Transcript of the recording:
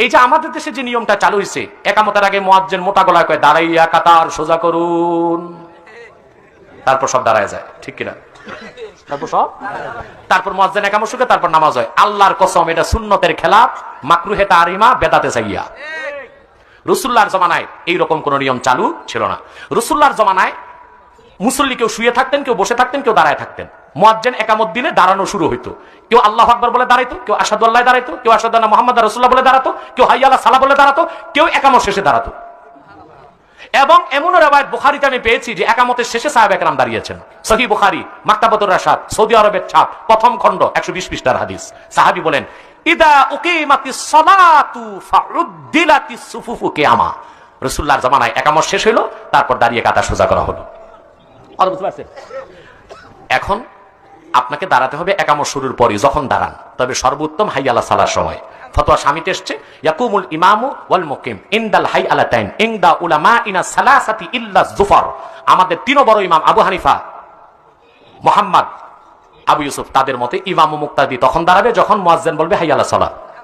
এই যে আমাদের দেশে যে নিয়মটা চালু হয়েছে, একামতের আগে মুয়াজ্জিন মোটা গলায় কয় দাঁড়াইয়া কাতার সোজা করুন, তারপর সব দাঁড়ায় যায়, ঠিক কিনা? তারপর মুয়াজ্জিন একামত শুকে তারপর নামাজ হয়। আল্লাহর কসম এটা সুন্নতের খেলাফ, মাকরুহে তাহরিমা, বেদাতে সাইয়্যা। রাসূলুল্লাহর জামানায় এইরকম কোন নিয়ম চালু ছিল না। রাসূলুল্লাহর জামানায় মুসল্লি কেউ শুয়ে থাকতেন, কেউ বসে থাকতেন, কেউ দাঁড়ায় থাকতেন। মুয়াজ্জিন একামত দিলে দাঁড়ানো শুরু হইতো। কেউ আল্লাহু আকবার বলে দাঁড়াইতো, কেউ আশহাদু আল্লাহ দাঁড়াইতো, কেউ আশহাদু আন্না মুহাম্মাদুর রাসূলুল্লাহ বলে দাঁড়াতো, কেউ হাইয়া আলা সালাহ বলে দাঁড়াতো, কেউ একামত শেষে দাঁড়াতো। এবং এমন রওয়ায়াত বুখারীতে আমি পেয়েছি যে একামতের শেষে সাহাবা একরাম দাঁড়িয়েছেন। সহিহ বুখারী, মাকতাবাতুর রাশাদ, সৌদি আরবের ছাপ, প্রথম খণ্ড, 120 পৃষ্ঠার হাদিস। সাহাবী বলেন, ইদা উকিমাতিস সালাতু ফাউদ্দিলাতিস সুফুফু কিয়ামা। রাসূলুল্লাহর জামানায় একামত শেষ হলো, তারপর দাঁড়িয়ে কাতার সোজা করা হলো। বুঝতে পারছেন? এখন আপনাকে দাঁড়াতে হবে একামত শুরুর পরই, যখন দাঁড়ান, তবে সর্বোত্তম হাইয়া আলা সালার সময়। ফতোয়া স্বামীতে এসছে, ইয়াকুমুল ইমামু ওয়াল মুকিম ইনদাল হাইয়ালাতাইন ইনদা উলামাইনা সালাসাতি ইল্লা যুফর। আমাদের তিন বড় ইমাম আবু হানিফা, মুহাম্মদ, আবু ইউসুফ, তাদের মতে ইমাম ও মুক্তাদি তখন দাঁড়াবে যখন মুয়াজ্জিন বলবে হাইয়া আলা সালাহ।